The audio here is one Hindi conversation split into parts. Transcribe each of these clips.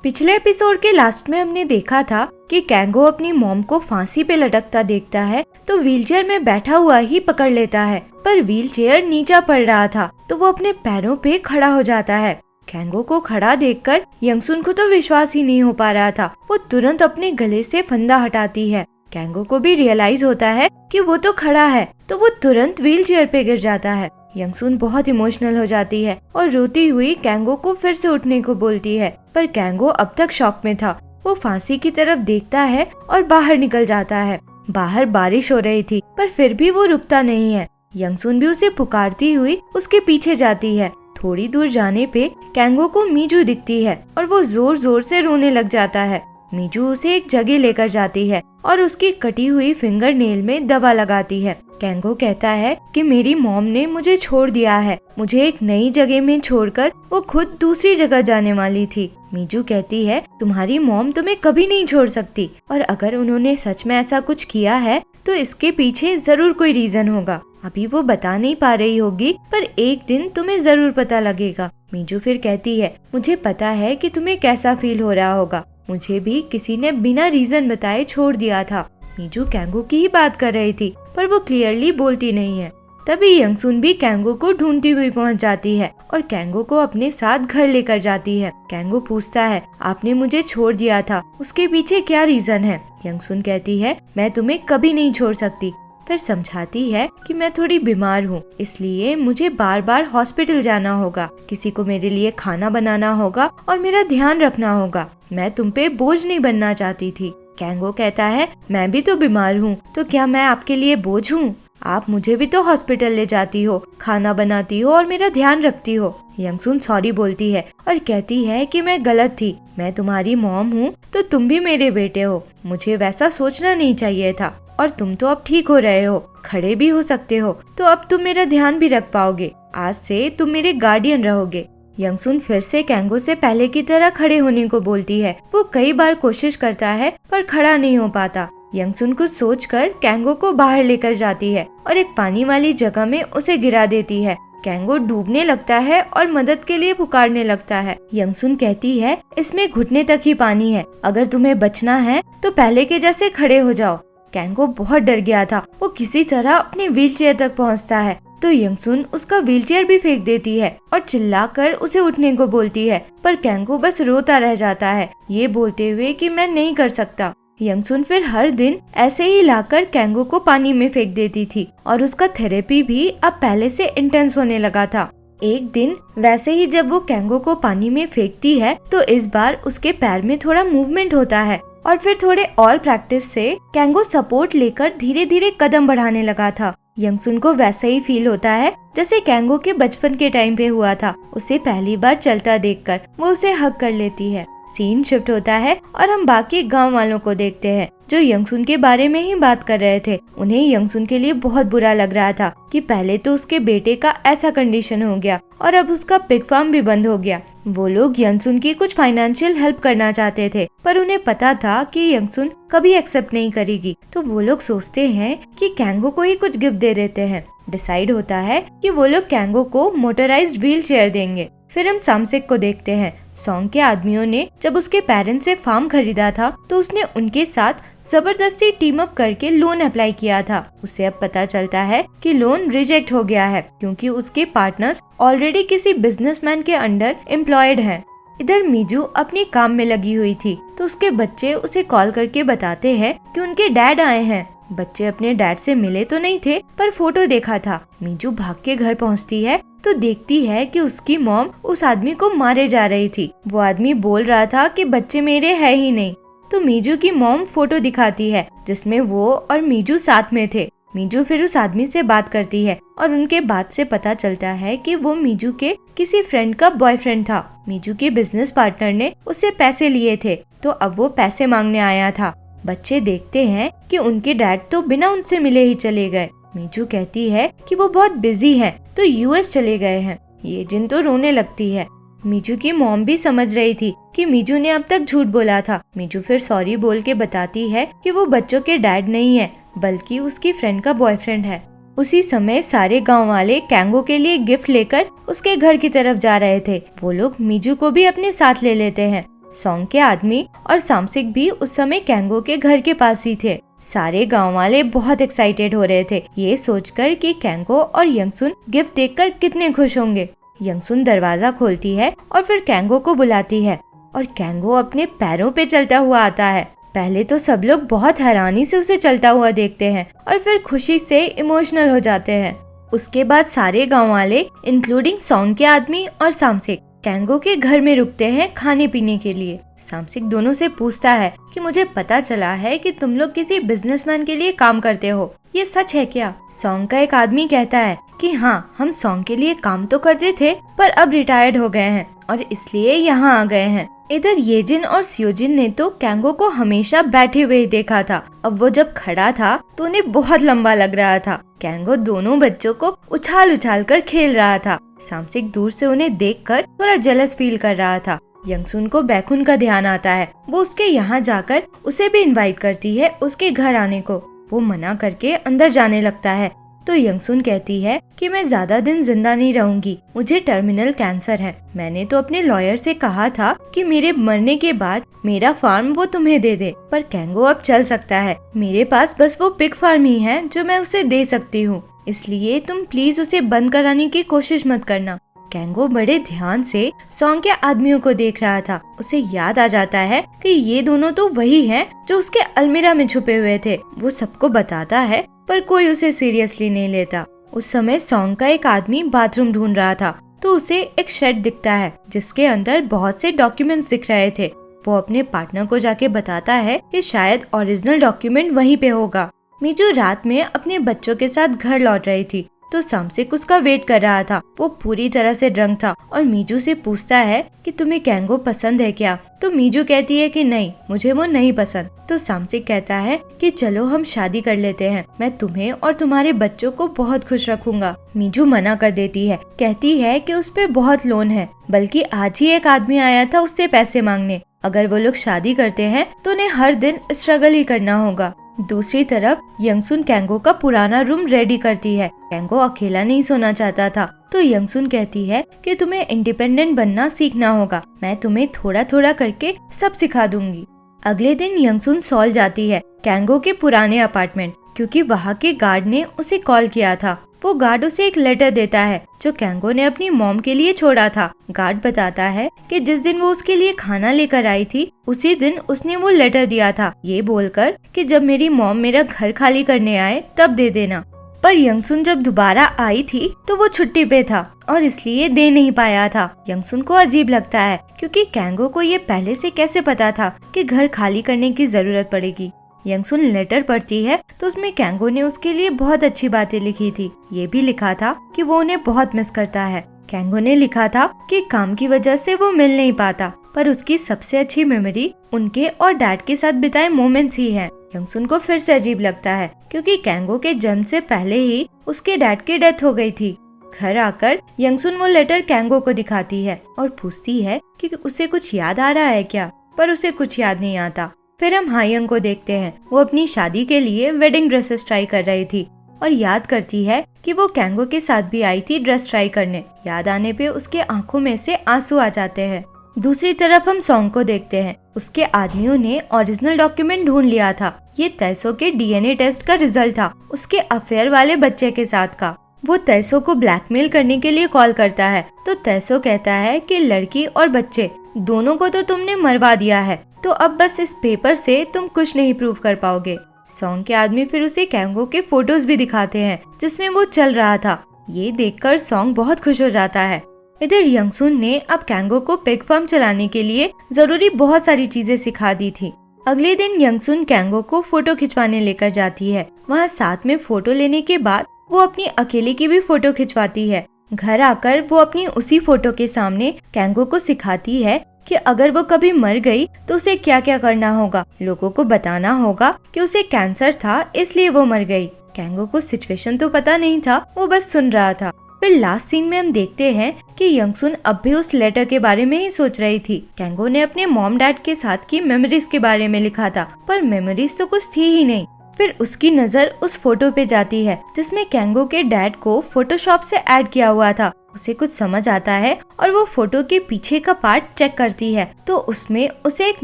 पिछले एपिसोड के लास्ट में हमने देखा था कि कैंगो अपनी मॉम को फांसी पे लटकता देखता है तो व्हीलचेयर में बैठा हुआ ही पकड़ लेता है, पर व्हीलचेयर नीचा पड़ रहा था तो वो अपने पैरों पे खड़ा हो जाता है। कैंगो को खड़ा देखकर यंगसुन को तो विश्वास ही नहीं हो पा रहा था। वो तुरंत अपने गले से फंदा हटाती है। कैंगो को भी रियलाइज होता है कि वो तो खड़ा है, तो वो तुरंत व्हीलचेयर पे गिर जाता है। यंगसुन बहुत इमोशनल हो जाती है और रोती हुई कैंगो को फिर से उठने को बोलती है, पर कैंगो अब तक शॉक में था। वो फांसी की तरफ देखता है और बाहर निकल जाता है। बाहर बारिश हो रही थी पर फिर भी वो रुकता नहीं है। यंगसुन भी उसे पुकारती हुई उसके पीछे जाती है। थोड़ी दूर जाने पे कैंगो को मीजू दिखती है और वो जोर जोर से रोने लग जाता है। मीजू उसे एक जगह लेकर जाती है और उसकी कटी हुई फिंगर नेल में दवा लगाती है। कैंगो कहता है कि मेरी मॉम ने मुझे छोड़ दिया है, मुझे एक नई जगह में छोड़कर वो खुद दूसरी जगह जाने वाली थी। मीजू कहती है तुम्हारी मॉम तुम्हें कभी नहीं छोड़ सकती, और अगर उन्होंने सच में ऐसा कुछ किया है तो इसके पीछे जरूर कोई रीजन होगा। अभी वो बता नहीं पा रही होगी, पर एक दिन तुम्हें जरूर पता लगेगा। मीजू फिर कहती है मुझे पता है कि तुम्हें कैसा फील हो रहा होगा, मुझे भी किसी ने बिना रीजन बताए छोड़ दिया था। मीजू कैंगो की ही बात कर रही थी पर वो क्लियरली बोलती नहीं है। तभी यंगसुन भी कैंगो को ढूंढती हुई पहुंच जाती है और कैंगो को अपने साथ घर लेकर जाती है। कैंगो पूछता है आपने मुझे छोड़ दिया था, उसके पीछे क्या रीजन है? यंगसुन कहती है मैं तुम्हें कभी नहीं छोड़ सकती। फिर समझाती है कि मैं थोड़ी बीमार हूँ, इसलिए मुझे बार बार हॉस्पिटल जाना होगा, किसी को मेरे लिए खाना बनाना होगा और मेरा ध्यान रखना होगा। मैं तुम पे बोझ नहीं बनना चाहती थी। कैंगो कहता है मैं भी तो बीमार हूँ, तो क्या मैं आपके लिए बोझ हूँ? आप मुझे भी तो हॉस्पिटल ले जाती हो, खाना बनाती हो और मेरा ध्यान रखती हो। यंगसुन सॉरी बोलती है और कहती है कि मैं गलत थी, मैं तुम्हारी मॉम हूँ तो तुम भी मेरे बेटे हो, मुझे वैसा सोचना नहीं चाहिए था। और तुम तो अब ठीक हो रहे हो, खड़े भी हो सकते हो, तो अब तुम मेरा ध्यान भी रख पाओगे। आज से तुम मेरे गार्डियन रहोगे। यंगसुन फिर से कैंगो से पहले की तरह खड़े होने को बोलती है। वो कई बार कोशिश करता है पर खड़ा नहीं हो पाता। यंगसुन कुछ सोचकर कैंगो को बाहर लेकर जाती है और एक पानी वाली जगह में उसे गिरा देती है। कैंगो डूबने लगता है और मदद के लिए पुकारने लगता है। यंगसुन कहती है इसमें घुटने तक ही पानी है, अगर तुम्हें बचना है तो पहले के जैसे खड़े हो जाओ। कैंगो बहुत डर गया था। वो किसी तरह अपने व्हीलचेयर तक पहुंचता है तो यंगसुन उसका व्हीलचेयर भी फेंक देती है और चिल्लाकर उसे उठने को बोलती है, पर कैंगो बस रोता रह जाता है, ये बोलते हुए कि मैं नहीं कर सकता। यंगसुन फिर हर दिन ऐसे ही लाकर कैंगो को पानी में फेंक देती थी और उसका थेरेपी भी अब पहले से इंटेंस होने लगा था। एक दिन वैसे ही जब वो कैंगो को पानी में फेंकती है तो इस बार उसके पैर में थोड़ा मूवमेंट होता है और फिर थोड़े और प्रैक्टिस से कैंगो सपोर्ट लेकर धीरे धीरे कदम बढ़ाने लगा था। यंगसुन को वैसा ही फील होता है जैसे कैंगो के बचपन के टाइम पे हुआ था। उसे पहली बार चलता देखकर वो उसे हग कर लेती है। सीन शिफ्ट होता है और हम बाकी गांव वालों को देखते हैं जो यंगसुन के बारे में ही बात कर रहे थे। उन्हें यंगसुन के लिए बहुत बुरा लग रहा था कि पहले तो उसके बेटे का ऐसा कंडीशन हो गया और अब उसका पिग फार्म भी बंद हो गया। वो लोग यंगसुन की कुछ फाइनेंशियल हेल्प करना चाहते थे, पर उन्हें पता था कि यंगसुन कभी एक्सेप्ट नहीं करेगी, तो वो लोग सोचते हैं कि कैंगो को ही कुछ गिफ्ट दे देते हैं। डिसाइड होता है कि वो लोग कैंगो को मोटराइज्ड व्हील चेयर देंगे। फिर हम सामसेक को देखते हैं। सॉन्ग के आदमियों ने जब उसके पेरेंट्स से फार्म खरीदा था तो उसने उनके साथ जबरदस्ती टीम अप करके लोन अप्लाई किया था। उसे अब पता चलता है कि लोन रिजेक्ट हो गया है क्योंकि उसके पार्टनर्स ऑलरेडी किसी बिजनेसमैन के अंडर एम्प्लॉयड हैं। इधर मीजू अपने काम में लगी हुई थी तो उसके बच्चे उसे कॉल करके बताते हैं कि उनके डैड आए हैं। बच्चे अपने डैड से मिले तो नहीं थे पर फोटो देखा था। मीजू भाग के घर पहुंचती है तो देखती है कि उसकी मॉम उस आदमी को मारे जा रही थी। वो आदमी बोल रहा था कि बच्चे मेरे है ही नहीं। तो मीजू की मॉम फोटो दिखाती है जिसमें वो और मीजू साथ में थे। मीजू फिर उस आदमी से बात करती है और उनके बात से पता चलता है कि वो मीजू के किसी फ्रेंड का बॉयफ्रेंड था। मीजू के बिजनेस पार्टनर ने उससे पैसे लिए थे तो अब वो पैसे मांगने आया था। बच्चे देखते हैं कि उनके डैड तो बिना उनसे मिले ही चले गए। मीजू कहती है कि वो बहुत बिजी हैं, तो यूएस चले गए हैं। ये जिन तो रोने लगती है। मीजू की मॉम भी समझ रही थी कि मीजू ने अब तक झूठ बोला था। मीजू फिर सॉरी बोल के बताती है कि वो बच्चों के डैड नहीं है बल्कि उसकी फ्रेंड का बॉयफ्रेंड है। उसी समय सारे गांव वाले कैंगो के लिए गिफ्ट लेकर उसके घर की तरफ जा रहे थे। वो लोग मीजू को भी अपने साथ ले लेते हैं। सॉन्ग के आदमी और सामसिक भी उस समय कैंगो के घर के पास ही थे। सारे गांव वाले बहुत एक्साइटेड हो रहे थे, ये सोचकर कि कैंगो और यंगसुन गिफ्ट देखकर कितने खुश होंगे। यंगसुन दरवाजा खोलती है और फिर कैंगो को बुलाती है और कैंगो अपने पैरों पे चलता हुआ आता है। पहले तो सब लोग बहुत हैरानी से उसे चलता हुआ देखते हैं और फिर खुशी से इमोशनल हो जाते हैं। उसके बाद सारे गांव वाले इंक्लूडिंग सॉन्ग के आदमी और सामसिक कैंगो के घर में रुकते हैं खाने पीने के लिए। सामसिक दोनों से पूछता है कि मुझे पता चला है कि तुम लोग किसी बिजनेसमैन के लिए काम करते हो, ये सच है क्या? सॉन्ग का एक आदमी कहता है कि हाँ, हम सॉन्ग के लिए काम तो करते थे पर अब रिटायर्ड हो गए हैं और इसलिए यहाँ आ गए हैं। इधर येजिन और सियोजिन ने तो कैंगो को हमेशा बैठे हुए देखा था, अब वो जब खड़ा था तो उन्हें बहुत लंबा लग रहा था। कैंगो दोनों बच्चों को उछाल उछाल कर खेल रहा था। सामसिक दूर से उन्हें देखकर थोड़ा जेलस फील कर रहा था। यंगसुन को बैकुन का ध्यान आता है, वो उसके यहाँ जाकर उसे भी इनवाइट करती है उसके घर आने को। वो मना करके अंदर जाने लगता है तो यंगसुन कहती है कि मैं ज्यादा दिन जिंदा नहीं रहूंगी, मुझे टर्मिनल कैंसर है। मैंने तो अपने लॉयर से कहा था कि मेरे मरने के बाद मेरा फार्म वो तुम्हें दे दे, पर कैंगो अब चल सकता है। मेरे पास बस वो पिग फार्म ही है जो मैं उसे दे सकती हूँ, इसलिए तुम प्लीज उसे बंद कराने की कोशिश मत करना। कैंगो बड़े ध्यान से सॉन्ग के आदमियों को देख रहा था। उसे याद आ जाता है कि ये दोनों तो वही हैं जो उसके अलमीरा में छुपे हुए थे। वो सबको बताता है पर कोई उसे सीरियसली नहीं लेता। उस समय सॉन्ग का एक आदमी बाथरूम ढूंढ रहा था तो उसे एक शेड दिखता है जिसके अंदर बहुत से डॉक्यूमेंट्स दिख रहे थे। वो अपने पार्टनर को जाके बताता है कि शायद ओरिजिनल डॉक्यूमेंट वहीं पे होगा। मीजू रात में अपने बच्चों के साथ घर लौट रही थी तो सामसिक उसका वेट कर रहा था। वो पूरी तरह से ड्रंक था और मीजू से पूछता है कि तुम्हें कैंगो पसंद है क्या? तो मीजू कहती है कि नहीं, मुझे वो नहीं पसंद। तो सामसिक कहता है कि चलो हम शादी कर लेते हैं, मैं तुम्हें और तुम्हारे बच्चों को बहुत खुश रखूंगा। मीजू मना कर देती है, कहती है कि उस पे बहुत लोन है, बल्कि आज ही एक आदमी आया था उससे पैसे मांगने। अगर वो लोग शादी करते हैं तो उन्हें हर दिन स्ट्रगल ही करना होगा। दूसरी तरफ यंगसुन कैंगो का पुराना रूम रेडी करती है। कैंगो अकेला नहीं सोना चाहता था तो यंगसुन कहती है कि तुम्हें इंडिपेंडेंट बनना सीखना होगा, मैं तुम्हें थोड़ा थोड़ा करके सब सिखा दूंगी। अगले दिन यंगसुन सॉल जाती है कैंगो के पुराने अपार्टमेंट, क्योंकि वहाँ के गार्ड ने उसे कॉल किया था। वो गार्ड उसे एक लेटर देता है जो कैंगो ने अपनी मॉम के लिए छोड़ा था। गार्ड बताता है कि जिस दिन वो उसके लिए खाना लेकर आई थी उसी दिन उसने वो लेटर दिया था, ये बोलकर कि जब मेरी मॉम मेरा घर खाली करने आए तब दे देना। पर यंगसुन जब दोबारा आई थी तो वो छुट्टी पे था और इसलिए दे नहीं पाया था। यंगसुन को अजीब लगता है क्योंकि कैंगो को ये पहले से कैसे पता था कि घर खाली करने की जरूरत पड़ेगी। यंगसुन लेटर पढ़ती है तो उसमें कैंगो ने उसके लिए बहुत अच्छी बातें लिखी थी। ये भी लिखा था कि वो उन्हें बहुत मिस करता है। कैंगो ने लिखा था कि काम की वजह से वो मिल नहीं पाता, पर उसकी सबसे अच्छी मेमोरी उनके और डैड के साथ बिताए मोमेंट्स ही हैं। यंगसुन को फिर से अजीब लगता है क्योंकि कैंगो के जन्म से पहले ही उसके डैड की डेथ हो गई थी। घर आकर यंगसुन वो लेटर कैंगो को दिखाती है और पूछती है कि उसे कुछ याद आ रहा है क्या, पर उसे कुछ याद नहीं आता। फिर हम हायंग को देखते हैं। वो अपनी शादी के लिए वेडिंग ड्रेसेस ट्राई कर रही थी और याद करती है कि वो कैंगो के साथ भी आई थी ड्रेस ट्राई करने। याद आने पे उसके आंखों में से आंसू आ जाते हैं। दूसरी तरफ हम सॉन्ग को देखते हैं। उसके आदमियों ने ओरिजिनल डॉक्यूमेंट ढूंढ लिया था। ये तैसो के डीएनए टेस्ट का रिजल्ट था, उसके अफेयर वाले बच्चे के साथ का। वो तैसो को ब्लैकमेल करने के लिए कॉल करता है तो तैसो कहता है कि लड़की और बच्चे दोनों को तो तुमने मरवा दिया है, तो अब बस इस पेपर से तुम कुछ नहीं प्रूव कर पाओगे। सॉन्ग के आदमी फिर उसे कैंगो के फोटोज भी दिखाते हैं जिसमें वो चल रहा था। ये देखकर सॉन्ग बहुत खुश हो जाता है। इधर यंगसुन ने अब कैंगो को पिग फार्म चलाने के लिए जरूरी बहुत सारी चीजें सिखा दी थी। अगले दिन यंगसुन कैंगो को फोटो खिंचवाने लेकर जाती है। वहाँ साथ में फोटो लेने के बाद वो अपनी अकेले की भी फोटो खिंचवाती है। घर आकर वो अपनी उसी फोटो के सामने कैंगो को सिखाती है कि अगर वो कभी मर गई तो उसे क्या क्या करना होगा। लोगों को बताना होगा कि उसे कैंसर था इसलिए वो मर गई। कैंगो को सिचुएशन तो पता नहीं था, वो बस सुन रहा था। फिर लास्ट सीन में हम देखते हैं कि यंगसुन अब भी उस लेटर के बारे में ही सोच रही थी। कैंगो ने अपने मॉम डैड के साथ की मेमोरीज के बारे में लिखा था, पर मेमोरीज तो कुछ थी ही नहीं। फिर उसकी नजर उस फोटो पे जाती है जिसमें कैंगो के डैड को फोटोशॉप से ऐड किया हुआ था। उसे कुछ समझ आता है और वो फोटो के पीछे का पार्ट चेक करती है तो उसमें उसे एक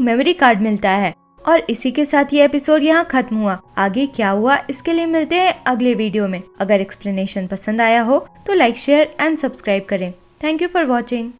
मेमोरी कार्ड मिलता है। और इसी के साथ ये एपिसोड यहाँ खत्म हुआ। आगे क्या हुआ इसके लिए मिलते हैं अगले वीडियो में। अगर एक्सप्लेनेशन पसंद आया हो तो लाइक, शेयर एंड सब्सक्राइब करें। Thank you for watching.